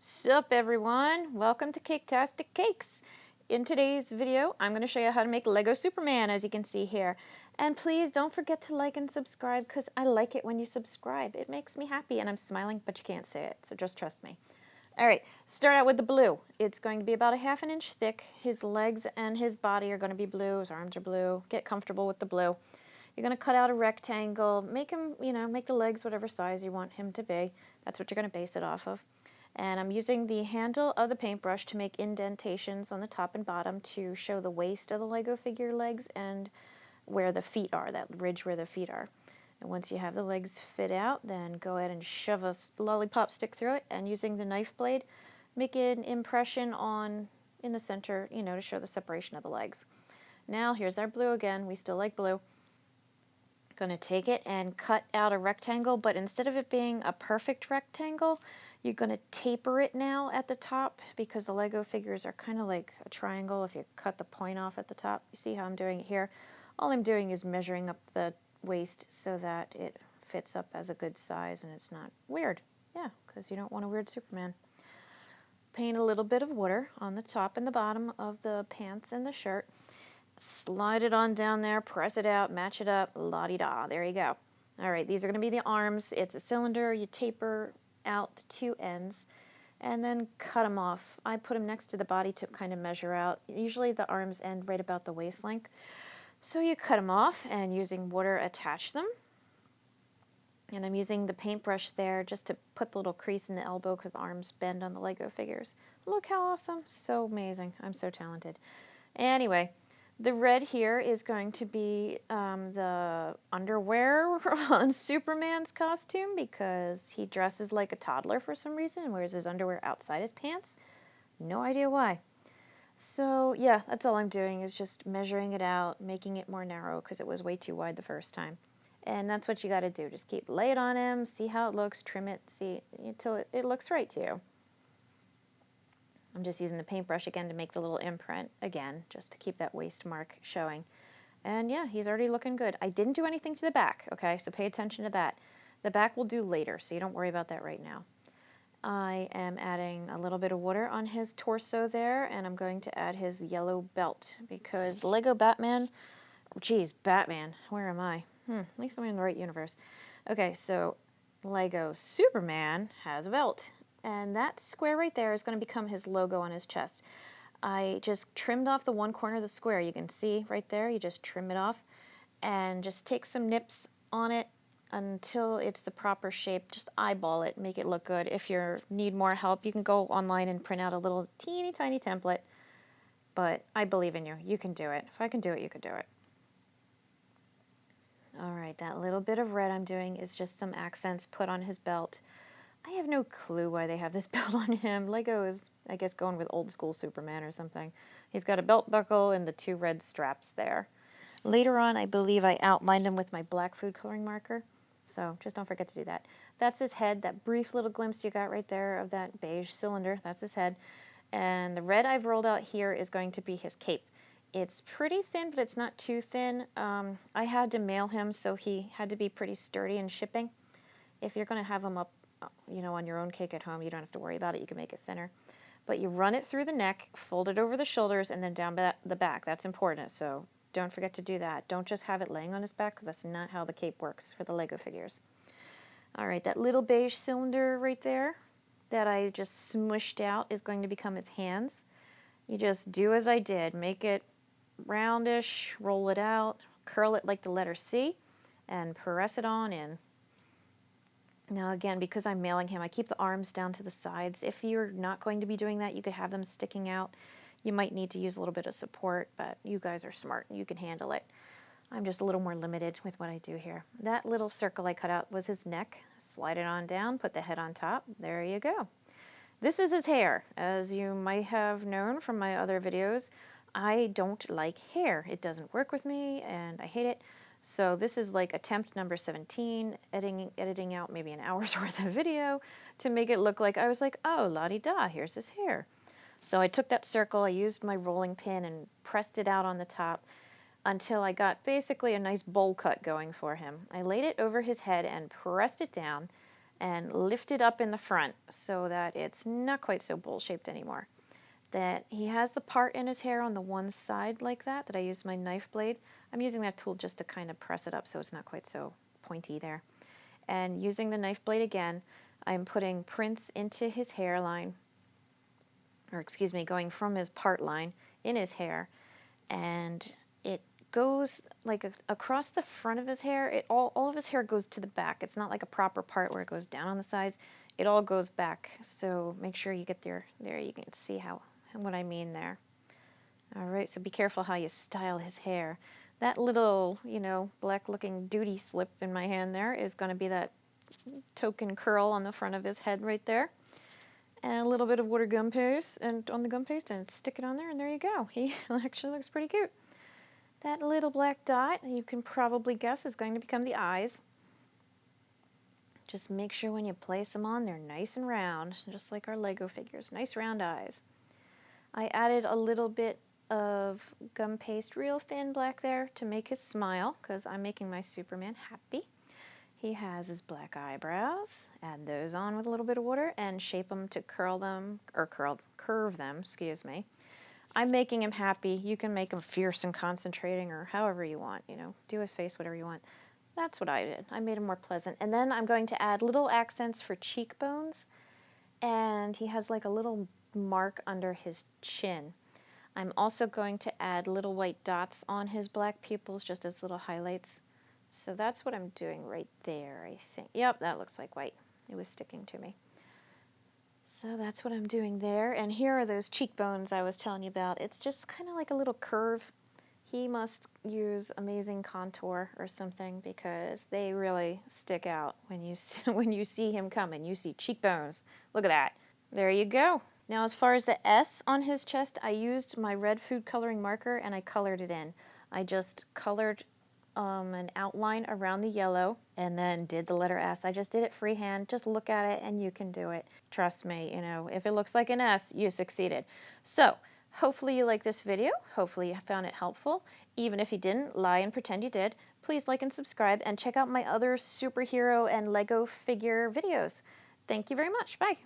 Sup everyone, welcome to Caketastic Cakes. In today's video, I'm going to show you how to make Lego Superman, as you can see here. And please don't forget to like and subscribe, because I like it when you subscribe. It makes me happy, and I'm smiling, but you can't say it, so just trust me. Alright, start out with the blue. It's going to be about a ½ inch thick. His legs and his body are going to be blue, his arms are blue. Get comfortable with the blue. You're going to cut out a rectangle, make him, make the legs whatever size you want him to be. That's what you're going to base it off of. And I'm using the handle of the paintbrush to make indentations on the top and bottom to show the waist of the Lego figure legs and where the feet are, that ridge where the feet are. And once you have the legs fit out, then go ahead and shove a lollipop stick through it, and using the knife blade, make an impression in the center, to show the separation of the legs. Now here's our blue again. We still like blue. Going to take it and cut out a rectangle, but instead of it being a perfect rectangle, you're going to taper it now at the top, because the Lego figures are kind of like a triangle if you cut the point off at the top. You see how I'm doing it here? All I'm doing is measuring up the waist so that it fits up as a good size and it's not weird. Yeah, because you don't want a weird Superman. Paint a little bit of water on the top and the bottom of the pants and the shirt. Slide it on down there, press it out, match it up, la-di-da, there you go. Alright, these are going to be the arms. It's a cylinder. You taper out the two ends and then cut them off. I put them next to the body to kind of measure out. Usually the arms end right about the waist length. So you cut them off and using water attach them. And I'm using the paintbrush there just to put the little crease in the elbow because the arms bend on the Lego figures. Look how awesome. So amazing. I'm so talented. Anyway, the red here is going to be the underwear on Superman's costume, because he dresses like a toddler for some reason and wears his underwear outside his pants. No idea why. So yeah, that's all I'm doing, is just measuring it out, making it more narrow because it was way too wide the first time. And that's what you got to do. Just lay it on him, see how it looks, trim it, see until it looks right to you. I'm just using the paintbrush again to make the little imprint again, just to keep that waist mark showing. And yeah, he's already looking good. I didn't do anything to the back, okay? So pay attention to that. The back we'll do later, so you don't worry about that right now. I am adding a little bit of water on his torso there, and I'm going to add his yellow belt, because Lego Batman, geez, Batman, where am I? At least I'm in the right universe. Okay, so Lego Superman has a belt. And that square right there is going to become his logo on his chest. I just trimmed off the one corner of the square. You can see right there, you just trim it off and just take some nips on it until it's the proper shape. Just eyeball it, make it look good. If you need more help, you can go online and print out a little teeny tiny template. But I believe in you. You can do it. If I can do it, you can do it. Alright, that little bit of red I'm doing is just some accents put on his belt. I have no clue why they have this belt on him. Lego is, I guess, going with old school Superman or something. He's got a belt buckle and the two red straps there. Later on, I believe I outlined him with my black food coloring marker. So just don't forget to do that. That's his head, that brief little glimpse you got right there of that beige cylinder. That's his head. And the red I've rolled out here is going to be his cape. It's pretty thin, but it's not too thin. I had to mail him, so he had to be pretty sturdy in shipping. If you're going to have him up on your own cake at home, you don't have to worry about it. You can make it thinner. But you run it through the neck, fold it over the shoulders, and then down the back. That's important, so don't forget to do that. Don't just have it laying on his back, because that's not how the cape works for the Lego figures. Alright, that little beige cylinder right there that I just smushed out is going to become his hands. You just do as I did. Make it roundish, roll it out, curl it like the letter C, and press it on in. Now again, because I'm mailing him, I keep the arms down to the sides. If you're not going to be doing that, you could have them sticking out. You might need to use a little bit of support, but you guys are smart and you can handle it. I'm just a little more limited with what I do here. That little circle I cut out was his neck. Slide it on down, put the head on top. There you go. This is his hair. As you might have known from my other videos, I don't like hair. It doesn't work with me and I hate it. So this is like attempt number 17, editing out maybe an hour's worth of video to make it look like I was like, oh, la-di-da, here's his hair. So I took that circle, I used my rolling pin and pressed it out on the top until I got basically a nice bowl cut going for him. I laid it over his head and pressed it down, and lift it up in the front so that it's not quite so bowl-shaped anymore. That he has the part in his hair on the one side like that I used my knife blade. I'm using that tool just to kind of press it up so it's not quite so pointy there. And using the knife blade again, I'm putting prints into his hairline, or excuse me, going from his part line in his hair, and it goes like across the front of his hair. All of his hair goes to the back. It's not like a proper part where it goes down on the sides. It all goes back. So make sure you get there. You can see what I mean there. All right, so be careful how you style his hair. That little, black looking duty slip in my hand there is going to be that token curl on the front of his head right there. And a little bit of water gum paste and on the gum paste and stick it on there, and there you go. He actually looks pretty cute. That little black dot, you can probably guess, is going to become the eyes. Just make sure when you place them on, they're nice and round, just like our Lego figures, nice round eyes. I added a little bit of gum paste, real thin black there, to make his smile, because I'm making my Superman happy. He has his black eyebrows. Add those on with a little bit of water and shape them to curve them, excuse me. I'm making him happy. You can make him fierce and concentrating or however you want, do his face, whatever you want. That's what I did. I made him more pleasant. And then I'm going to add little accents for cheekbones. And he has like a little mark under his chin. I'm also going to add little white dots on his black pupils just as little highlights. So that's what I'm doing right there, I think. Yep, that looks like white. It was sticking to me. So that's what I'm doing there. And here are those cheekbones I was telling you about. It's just kind of like a little curve. He must use amazing contour or something because they really stick out when you see him coming. You see cheekbones. Look at that. There you go. Now as far as the S on his chest, I used my red food coloring marker and I colored it in. I just colored an outline around the yellow and then did the letter S. I just did it freehand. Just look at it and you can do it. Trust me, if it looks like an S, you succeeded. So hopefully you like this video. Hopefully you found it helpful. Even if you didn't, lie and pretend you did. Please like and subscribe and check out my other superhero and Lego figure videos. Thank you very much. Bye.